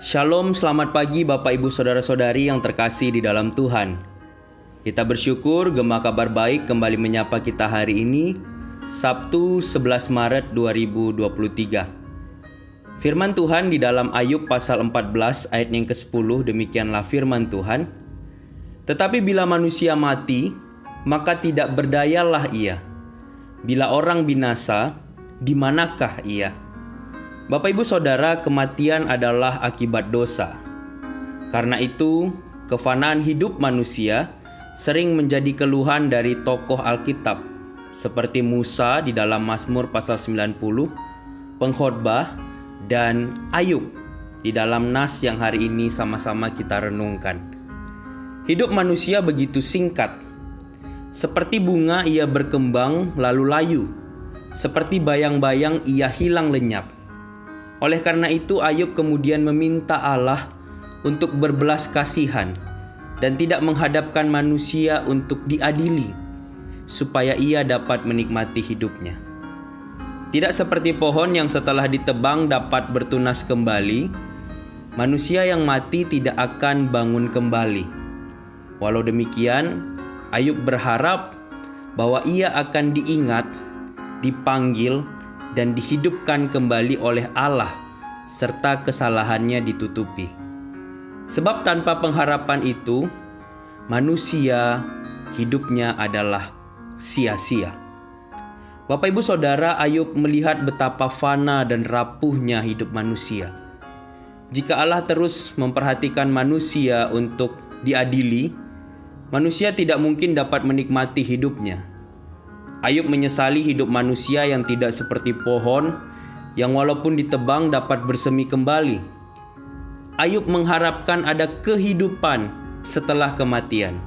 Shalom, selamat pagi Bapak Ibu Saudara-saudari yang terkasih di dalam Tuhan. Kita bersyukur Gema Kabar Baik kembali menyapa kita hari ini, Sabtu 11 Maret 2023. Firman Tuhan di dalam Ayub pasal 14 ayat yang ke-10, demikianlah firman Tuhan. Tetapi bila manusia mati, maka tidak berdayalah ia. Bila orang binasa, di manakah ia? Bapak Ibu Saudara, kematian adalah akibat dosa. Karena itu, kefanaan hidup manusia sering menjadi keluhan dari tokoh Alkitab, seperti Musa di dalam Mazmur pasal 90, Pengkhotbah, dan Ayub di dalam nas yang hari ini sama-sama kita renungkan. Hidup manusia begitu singkat. Seperti bunga ia berkembang lalu layu, seperti bayang-bayang ia hilang lenyap. Oleh karena itu Ayub kemudian meminta Allah untuk berbelas kasihan dan tidak menghadapkan manusia untuk diadili, supaya ia dapat menikmati hidupnya. Tidak seperti pohon yang setelah ditebang dapat bertunas kembali, manusia yang mati tidak akan bangun kembali. Walau demikian, Ayub berharap bahwa ia akan diingat, dipanggil, dan dihidupkan kembali oleh Allah, serta kesalahannya ditutupi. Sebab tanpa pengharapan itu, manusia hidupnya adalah sia-sia. Bapak Ibu Saudara, Ayub melihat betapa fana dan rapuhnya hidup manusia. Jika Allah terus memperhatikan manusia untuk diadili, manusia tidak mungkin dapat menikmati hidupnya. Ayub menyesali hidup manusia yang tidak seperti pohon yang walaupun ditebang dapat bersemi kembali. Ayub mengharapkan ada kehidupan setelah kematian,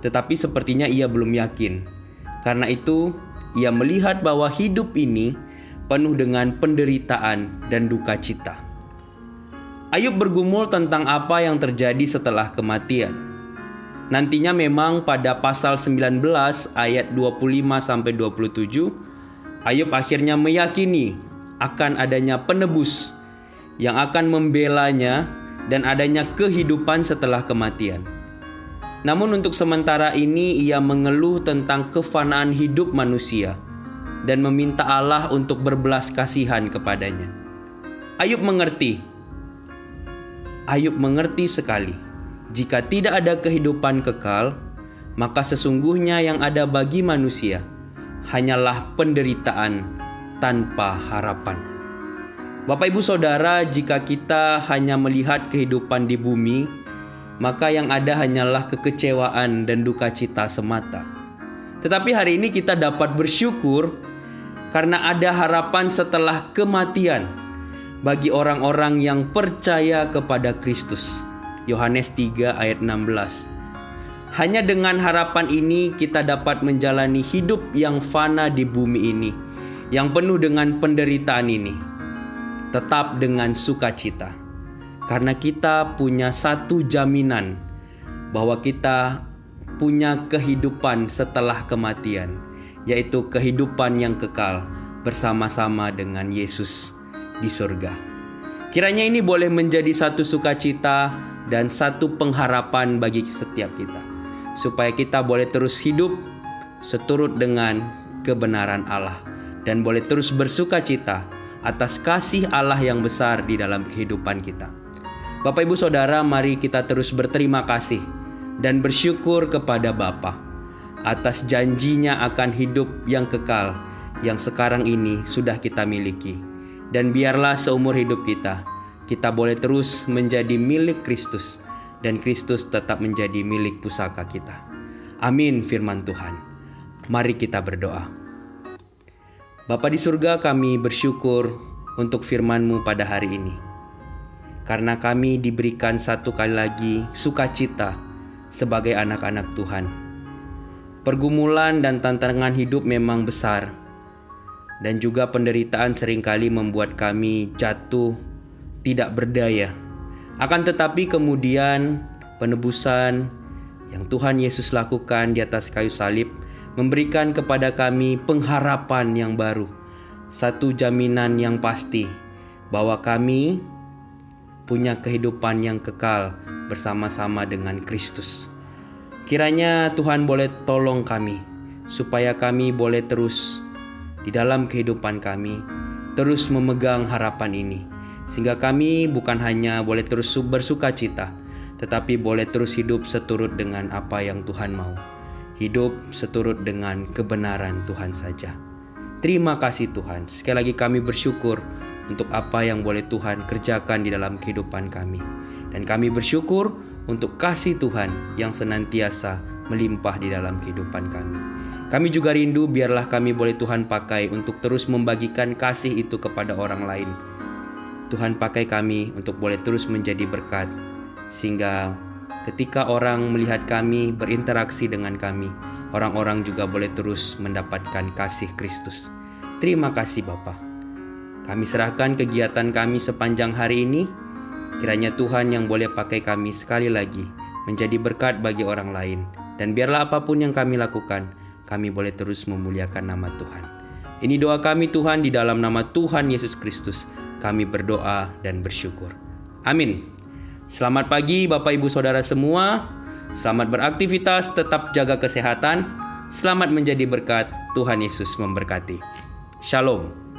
tetapi sepertinya ia belum yakin. Karena itu, ia melihat bahwa hidup ini penuh dengan penderitaan dan duka cita. Ayub bergumul tentang apa yang terjadi setelah kematian. Nantinya memang pada pasal 19 ayat 25-27, Ayub akhirnya meyakini akan adanya penebus yang akan membelanya dan adanya kehidupan setelah kematian. Namun untuk sementara ini ia mengeluh tentang kefanaan hidup manusia dan meminta Allah untuk berbelas kasihan kepadanya. Ayub mengerti sekali. Jika tidak ada kehidupan kekal, maka sesungguhnya yang ada bagi manusia hanyalah penderitaan tanpa harapan. Bapak Ibu Saudara, jika kita hanya melihat kehidupan di bumi, maka yang ada hanyalah kekecewaan dan duka cita semata. Tetapi hari ini kita dapat bersyukur karena ada harapan setelah kematian bagi orang-orang yang percaya kepada Kristus. Yohanes 3 ayat 16. Hanya dengan harapan ini kita dapat menjalani hidup yang fana di bumi ini, yang penuh dengan penderitaan ini, tetap dengan sukacita. Karena kita punya satu jaminan bahwa kita punya kehidupan setelah kematian, yaitu kehidupan yang kekal bersama-sama dengan Yesus di surga. Kiranya ini boleh menjadi satu sukacita dan satu pengharapan bagi setiap kita, supaya kita boleh terus hidup seturut dengan kebenaran Allah dan boleh terus bersuka cita atas kasih Allah yang besar di dalam kehidupan kita. Bapak Ibu Saudara, mari kita terus berterima kasih dan bersyukur kepada Bapa atas janjinya akan hidup yang kekal yang sekarang ini sudah kita miliki. Dan biarlah seumur hidup kita boleh terus menjadi milik Kristus dan Kristus tetap menjadi milik pusaka kita. Amin firman Tuhan. Mari kita berdoa. Bapa di surga, kami bersyukur untuk firman-Mu pada hari ini. Karena kami diberikan satu kali lagi sukacita sebagai anak-anak Tuhan. Pergumulan dan tantangan hidup memang besar, dan juga penderitaan seringkali membuat kami jatuh tidak berdaya. Akan tetapi kemudian penebusan yang Tuhan Yesus lakukan di atas kayu salib memberikan kepada kami pengharapan yang baru, satu jaminan yang pasti bahwa kami punya kehidupan yang kekal bersama-sama dengan Kristus. Kiranya Tuhan boleh tolong kami, supaya kami boleh terus di dalam kehidupan kami, terus memegang harapan ini. Sehingga kami bukan hanya boleh terus bersuka cita, tetapi boleh terus hidup seturut dengan apa yang Tuhan mau. Hidup seturut dengan kebenaran Tuhan saja. Terima kasih Tuhan. Sekali lagi kami bersyukur untuk apa yang boleh Tuhan kerjakan di dalam kehidupan kami. Dan kami bersyukur untuk kasih Tuhan yang senantiasa melimpah di dalam kehidupan kami. Kami juga rindu biarlah kami boleh Tuhan pakai untuk terus membagikan kasih itu kepada orang lain. Tuhan pakai kami untuk boleh terus menjadi berkat, sehingga ketika orang melihat kami, berinteraksi dengan kami, orang-orang juga boleh terus mendapatkan kasih Kristus. Terima kasih Bapa. Kami serahkan kegiatan kami sepanjang hari ini. Kiranya Tuhan yang boleh pakai kami sekali lagi menjadi berkat bagi orang lain. Dan biarlah apapun yang kami lakukan, kami boleh terus memuliakan nama Tuhan. Ini doa kami Tuhan, di dalam nama Tuhan Yesus Kristus kami berdoa dan bersyukur. Amin. Selamat pagi Bapak Ibu Saudara semua. Selamat beraktivitas, tetap jaga kesehatan. Selamat menjadi berkat. Tuhan Yesus memberkati. Shalom.